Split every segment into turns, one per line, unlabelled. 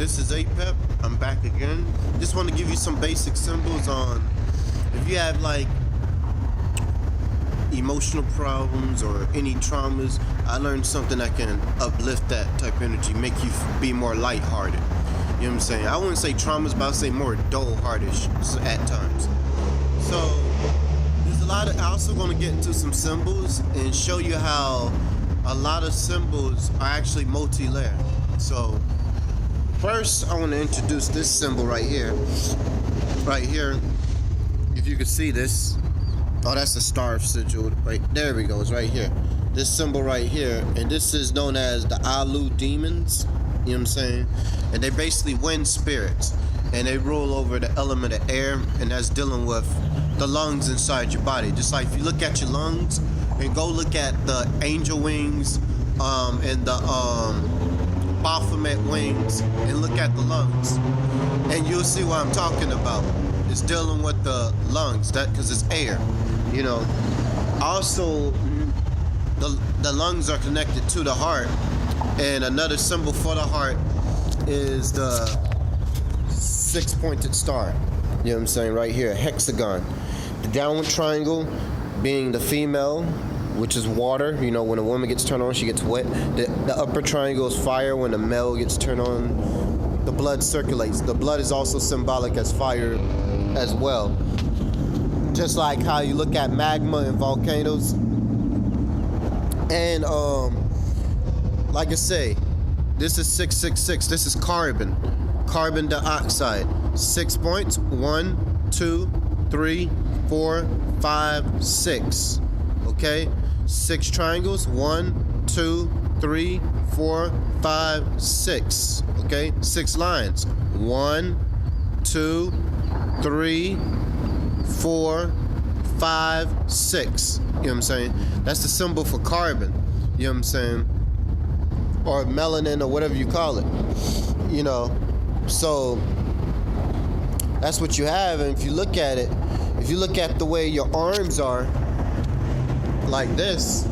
This is Apep. I'm back again. Just want to give you some basic symbols on if you have like emotional problems or any traumas. I learned something that can uplift that type of energy, make you be more lighthearted. You know what I'm saying? I wouldn't say traumas, but I'll say more dull-hearted at times. So there's a lot of. I also want to get into some symbols and show you how a lot of symbols are actually multi-layered. So first, I want to introduce this symbol right here. Right here, if you can see this. Oh, that's a star sigil. Right there we go. It's right here. This symbol right here, and this is known as the Alu demons. You know what I'm saying? And they basically wind spirits, and they rule over the element of air, and that's dealing with the lungs inside your body. Just like if you look at your lungs, and go look at the angel wings, and the Baphomet wings, and look at the lungs, and you'll see what I'm talking about. It's dealing with the lungs, that because it's air, you know. Also, the lungs are connected to the heart, and another symbol for the heart is the six-pointed star. You know what I'm saying? Right here, hexagon. The downward triangle being the female, which is water. You know, when a woman gets turned on, she gets wet. The upper triangle is fire. When the male gets turned on, the blood circulates. The blood is also symbolic as fire as well. Just like how you look at magma and volcanoes. And like I say, this is 666. This is carbon dioxide. 6 points. 1, 2, 3, 4, 5, 6. Okay, 6 triangles. 1, 2, 3, 4, 5, 6. Okay, 6 lines. 1, 2, 3, 4, 5, 6. You know what I'm saying? That's the symbol for carbon. You know what I'm saying? Or melanin, or whatever you call it. You know, so that's what you have. And if you look at it, if you look at the way your arms are, like this,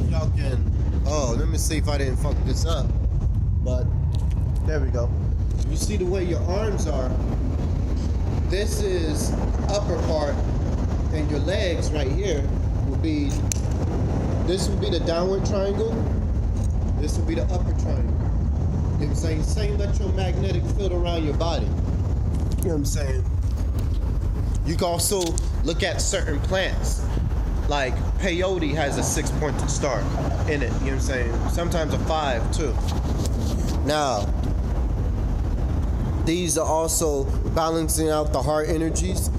y'all can. Oh, let me see if I didn't fuck this up. But there we go. You see the way your arms are. This is upper part, and your legs right here will be. This will be the downward triangle. This will be the upper triangle. You know what I'm saying? Same electromagnetic field around your body. You know what I'm saying? You can also look at certain plants. Like peyote has a 6-pointed star in it. You know what I'm saying? Sometimes a 5 too. Now, these are also balancing out the heart energies.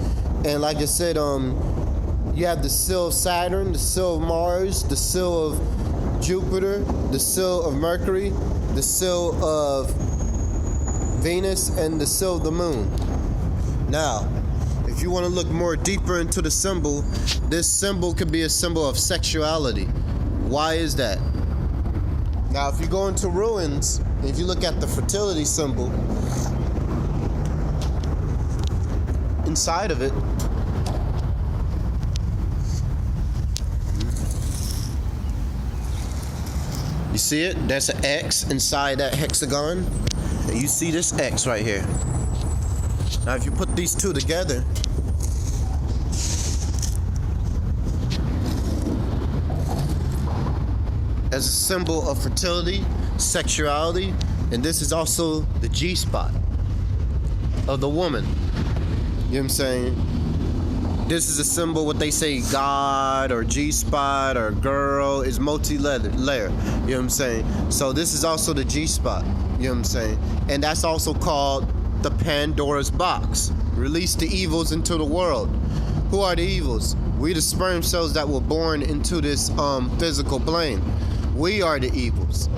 And like I said, you have the seal of Saturn, the seal of Mars, the seal of Jupiter, the seal of Mercury, the seal of Venus, and the seal of the moon. Now, if you want to look more deeper into the symbol, this symbol could be a symbol of sexuality. Why is that? Now, if you go into ruins, if you look at the fertility symbol, inside of it, you see it? That's an X inside that hexagon. And you see this X right here. Now, if you put these two together, as a symbol of fertility, sexuality, and this is also the G-spot of the woman. You know what I'm saying? This is a symbol, what they say, God or G-spot or girl is multi-layer. You know what I'm saying? So this is also the G-spot. You know what I'm saying? And that's also called the Pandora's box. Release the evils into the world. Who are the evils? We the sperm cells that were born into this physical plane. We are the evils.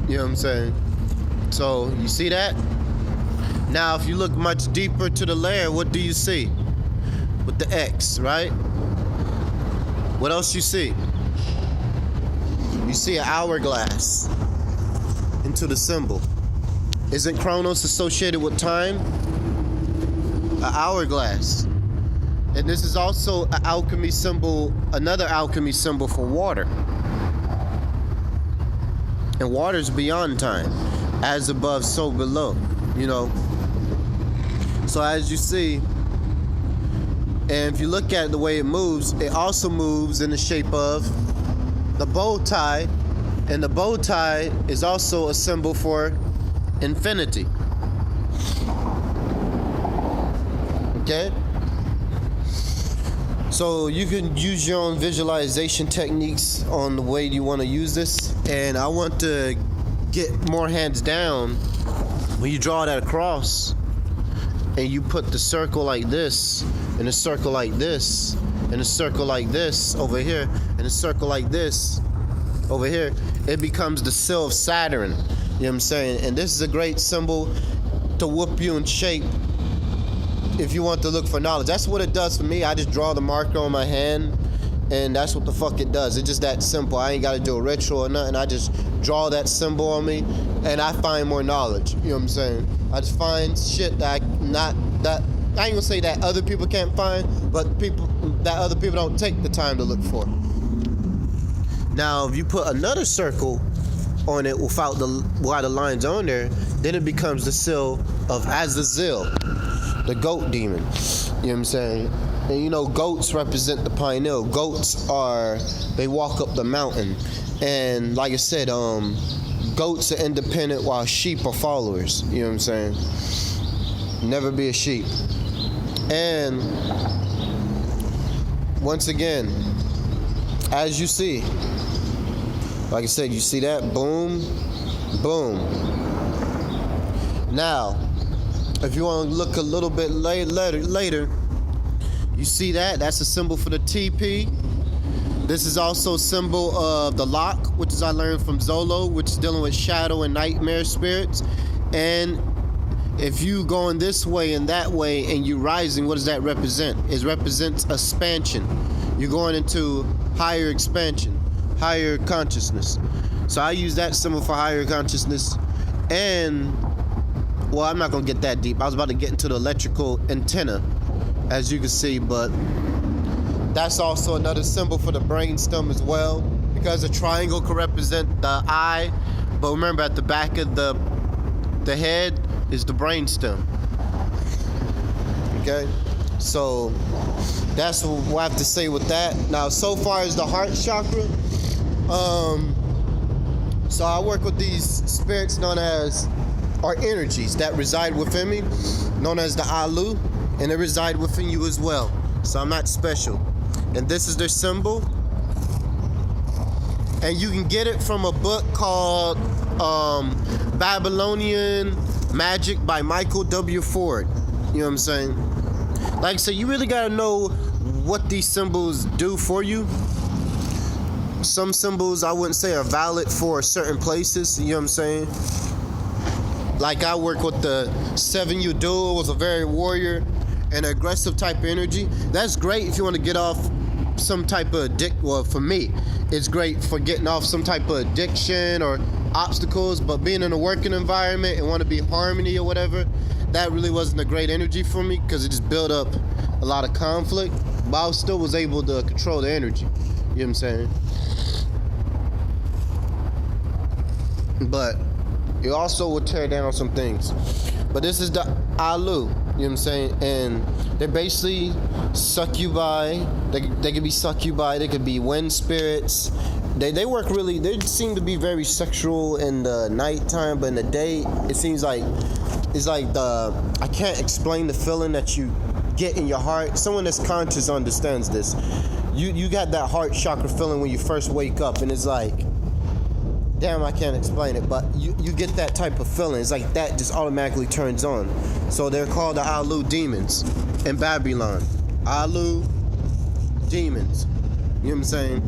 You know what I'm saying? So you see that? Now if you look much deeper to the layer, what do you see? With the X, right? What else you see? You see an hourglass into the symbol. Isn't Chronos associated with time? An hourglass. And this is also an alchemy symbol, another alchemy symbol for water. And water is beyond time. as above, so below, you know. So as you see, and if you look at the way it also moves in the shape of the bow tie, and the bow tie is also a symbol for infinity. Okay? So you can use your own visualization techniques on the way you want to use this, and I want to get more hands down. When you draw that across and you put the circle like this, and a circle like this, and a circle like this over here, and a circle like this over here, it becomes the seal of Saturn. You know what I'm saying? And this is a great symbol to whoop you in shape if you want to look for knowledge. That's what it does for me. I just draw the marker on my hand, and that's what the fuck it does. It's just that simple. I ain't got to do a ritual or nothing. I just draw that symbol on me, and I find more knowledge. You know what I'm saying? I just find shit that I ain't gonna say that other people can't find, but that other people don't take the time to look for. Now, if you put another circle on it without while the lines on there, then it becomes the seal of Azazel, the goat demon. You know what I'm saying? And you know, goats represent the pineal. Goats they walk up the mountain. And like I said, goats are independent while sheep are followers. You know what I'm saying? Never be a sheep. And once again, as you see, like I said, you see that? Boom, boom. Now, if you want to look a little bit later, you see that? That's a symbol for the TP. This is also a symbol of the lock, which is I learned from Zolo, which is dealing with shadow and nightmare spirits. And if you going this way and that way and you rising, what does that represent? It represents expansion. You're going into higher expansion, higher consciousness. So I use that symbol for higher consciousness. And, well, I'm not going to get that deep. I was about to get into the electrical antenna, as you can see, but that's also another symbol for the brainstem as well, because a triangle can represent the eye, but remember at the back of the head is the brainstem. Okay, so that's what I have to say with that. Now, so far as the heart chakra, so I work with these spirits known as, or energies that reside within me, known as the Alu, and they reside within you as well. So I'm not special. And this is their symbol. And you can get it from a book called Babylonian Magic by Michael W. Ford. You know what I'm saying? Like I said, you really gotta know what these symbols do for you. Some symbols I wouldn't say are valid for certain places. You know what I'm saying? Like I work with the 7U duel, was a very warrior and aggressive type of energy. That's great if you want to get off some type of well, for me, it's great for getting off some type of addiction or obstacles, but being in a working environment and want to be harmony or whatever, that really wasn't a great energy for me because it just built up a lot of conflict, but I still was able to control the energy. You know what I'm saying? But it also would tear down some things. But this is the Alu, you know what I'm saying? And they basically succubi. They could be succubi. They could be wind spirits. They work really. They seem to be very sexual in the nighttime, but in the day, it seems like it's like I can't explain the feeling that you get in your heart. Someone that's conscious understands this. You got that heart chakra feeling when you first wake up, and it's like, damn, I can't explain it, but you get that type of feeling. It's like that just automatically turns on. So they're called the Alu demons in Babylon. Alu demons. You know what I'm saying?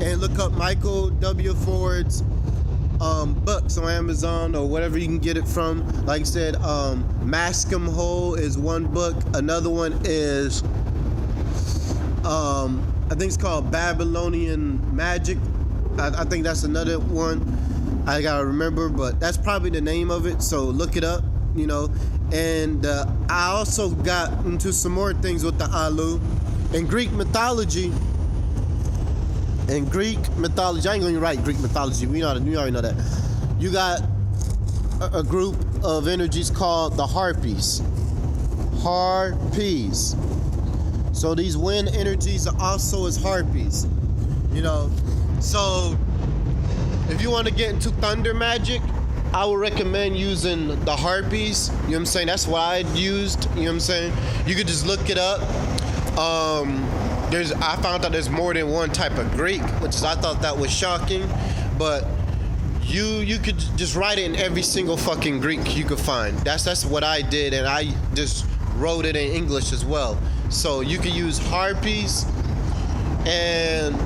And look up Michael W. Ford's books on Amazon or whatever you can get it from. Like I said, Mascom Hole is one book. Another one is, I think it's called Babylonian Magic. I think that's another one I gotta remember, but that's probably the name of it, so look it up, you know. And I also got into some more things with the Alu. In Greek mythology, I ain't gonna write Greek mythology, we already know that. You got a group of energies called the harpies. Harpies. So these wind energies are also as harpies. You know, so if you want to get into thunder magic, I would recommend using the harpies. You know what I'm saying? That's what I used. You know what I'm saying? You could just look it up. I found out there's more than one type of Greek, which is, I thought that was shocking. But you could just write it in every single fucking Greek you could find. That's what I did, and I just wrote it in English as well. So you could use harpies and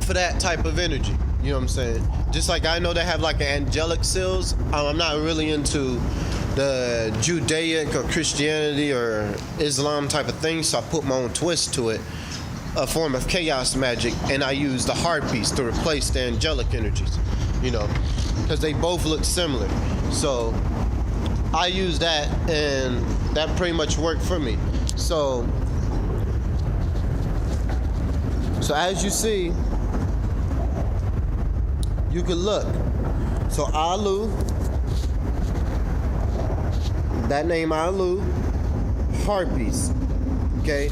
for that type of energy. You know what I'm saying? Just like I know they have like angelic seals. I'm not really into the Judaic or Christianity or Islam type of thing, so I put my own twist to it, a form of chaos magic, and I use the harpies to replace the angelic energies, you know, because they both look similar. So I use that, and that pretty much worked for me. So as you see, you can look. So Alu, that name Alu, harpies, okay?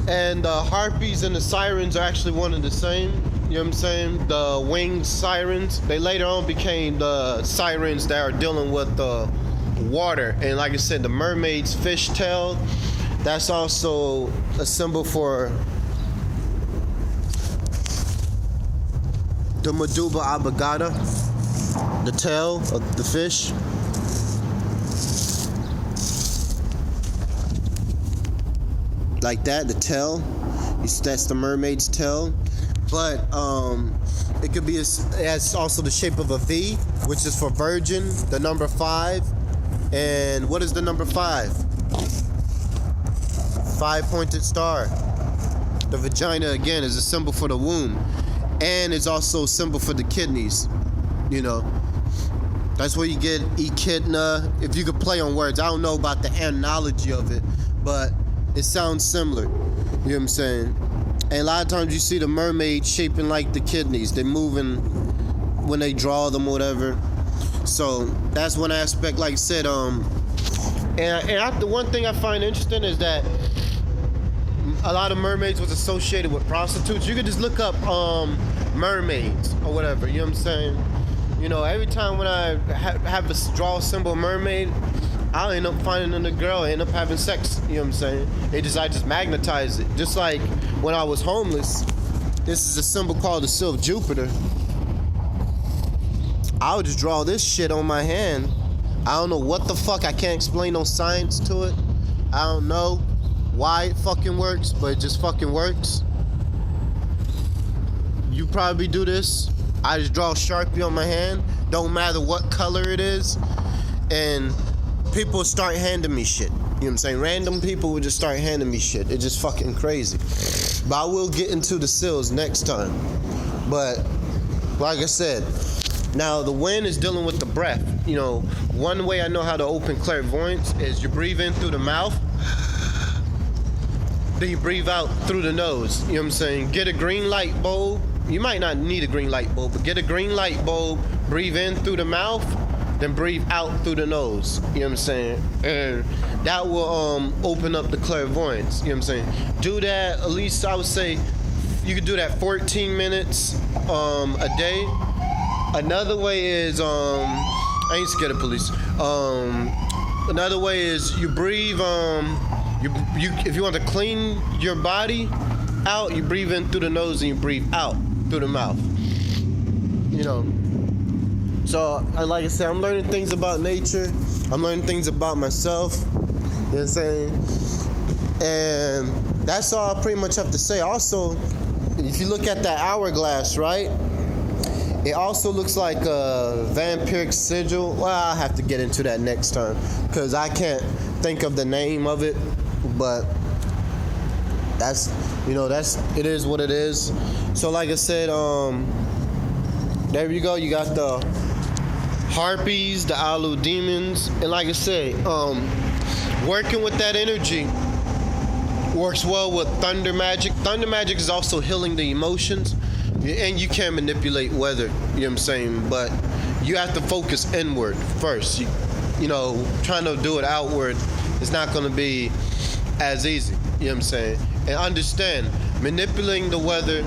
And the harpies and the sirens are actually one and the same. You know what I'm saying? The winged sirens, they later on became the sirens that are dealing with the water. And like I said, the mermaid's fish tail, that's also a symbol for the Meduba Abagada, the tail of the fish. Like that, the tail. That's the mermaid's tail. But it could be it has also the shape of a V, which is for virgin, the number 5. And what is the number 5? 5-pointed star. The vagina, again, is a symbol for the womb. And it's also a symbol for the kidneys. You know, that's where you get echidna. If you could play on words, I don't know about the analogy of it, but it sounds similar. You know what I'm saying? And a lot of times you see the mermaid shaping like the kidneys. They're moving when they draw them or whatever. So that's one aspect, like I said. The one thing I find interesting is that a lot of mermaids was associated with prostitutes. You could just look up mermaids or whatever. You know what I'm saying? You know, every time when I have a draw a symbol mermaid, I'll end up finding a girl, end up having sex. You know what I'm saying? I just magnetize it. Just like when I was homeless, this is a symbol called the Seal of Jupiter. I would just draw this shit on my hand. I don't know what the fuck. I can't explain no science to it. I don't know why it fucking works, but it just fucking works. You probably do this. I just draw a Sharpie on my hand. Don't matter what color it is. And people start handing me shit. You know what I'm saying? Random people would just start handing me shit. It's just fucking crazy. But I will get into the seals next time. But like I said, now the wind is dealing with the breath. You know, one way I know how to open clairvoyance is you breathe in through the mouth, then you breathe out through the nose. You know what I'm saying? Get a green light bulb. You might not need a green light bulb, but get a green light bulb, breathe in through the mouth, then breathe out through the nose. You know what I'm saying? And that will open up the clairvoyance. You know what I'm saying? Do that, at least I would say you could do that 14 minutes a day. Another way is I ain't scared of police. Another way is you breathe you if you want to clean your body out, you breathe in through the nose and you breathe out through the mouth. You know. So, like I said, I'm learning things about nature. I'm learning things about myself. You know what I'm saying? And that's all I pretty much have to say. Also, if you look at that hourglass, right? It also looks like a vampiric sigil. Well, I'll have to get into that next time because I can't think of the name of it. But it is what it is. So, like I said, there you go. You got the harpies, the Alu demons, and like I say, working with that energy works well with thunder magic. Thunder magic is also healing the emotions, and you can manipulate weather. You know what I'm saying? But you have to focus inward first. You know, trying to do it outward is not going to be as easy. You know what I'm saying? And understand, manipulating the weather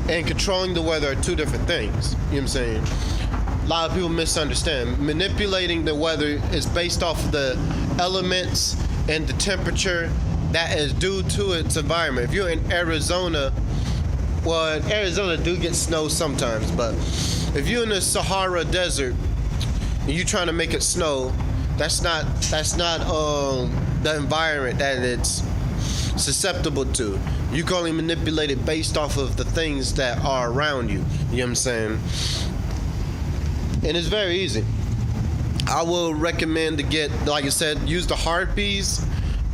and controlling the weather are two different things. You know what I'm saying? A lot of people misunderstand. Manipulating the weather is based off of the elements and the temperature that is due to its environment. If you're in Arizona, well, in Arizona do get snow sometimes, but if you're in the Sahara Desert and you're trying to make it snow, that's not the environment that it's susceptible to. You can only manipulate it based off of the things that are around you. You know what I'm saying? And it's very easy. I will recommend to get, like I said, use the harpies,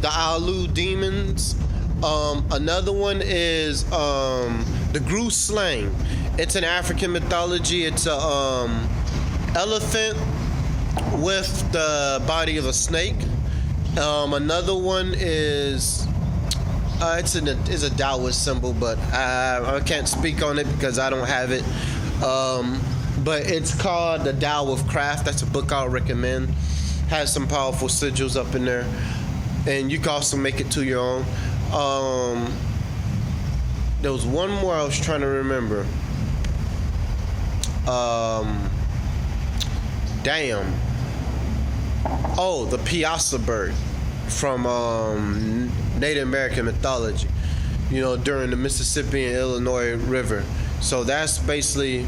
the Alu demons. Another one is the Gru slang. It's an African mythology. It's a elephant with the body of a snake. Another one is it's a Taoist symbol, but I can't speak on it because I don't have it. But it's called The Tao of Craft. That's a book I'll recommend. Has some powerful sigils up in there, and you can also make it to your own. There was one more I was trying to remember. Damn. Oh, the Piasa bird from Native American mythology. You know, during the Mississippi and Illinois River. So that's basically.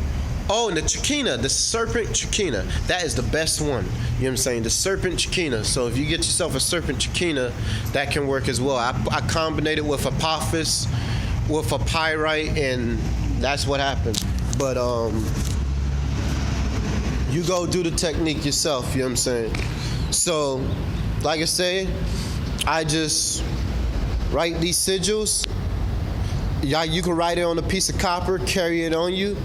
Oh, and the Chikina, the serpent Chikina. That is the best one. You know what I'm saying? The serpent Chikina. So if you get yourself a serpent Chikina, that can work as well. I combined it with Apophis, with a pyrite, and that's what happened. But you go do the technique yourself, you know what I'm saying? So, like I say, I just write these sigils. Yeah, you can write it on a piece of copper, carry it on you.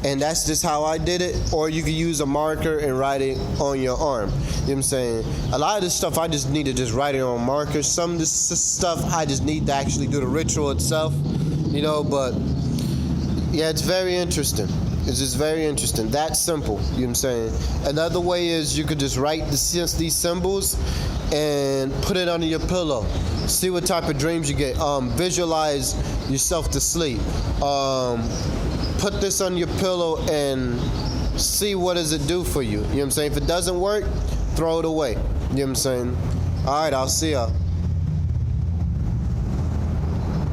And that's just how I did it. Or you can use a marker and write it on your arm. You know what I'm saying? A lot of this stuff I just need to just write it on markers. Some of this stuff I just need to actually do the ritual itself. You know, but yeah, it's very interesting. It's just very interesting. That simple. You know what I'm saying? Another way is you could just write these symbols and put it under your pillow. See what type of dreams you get. Visualize yourself to sleep. Put this on your pillow and see what does it do for you. You know what I'm saying? If it doesn't work, throw it away. You know what I'm saying? All right, I'll see y'all.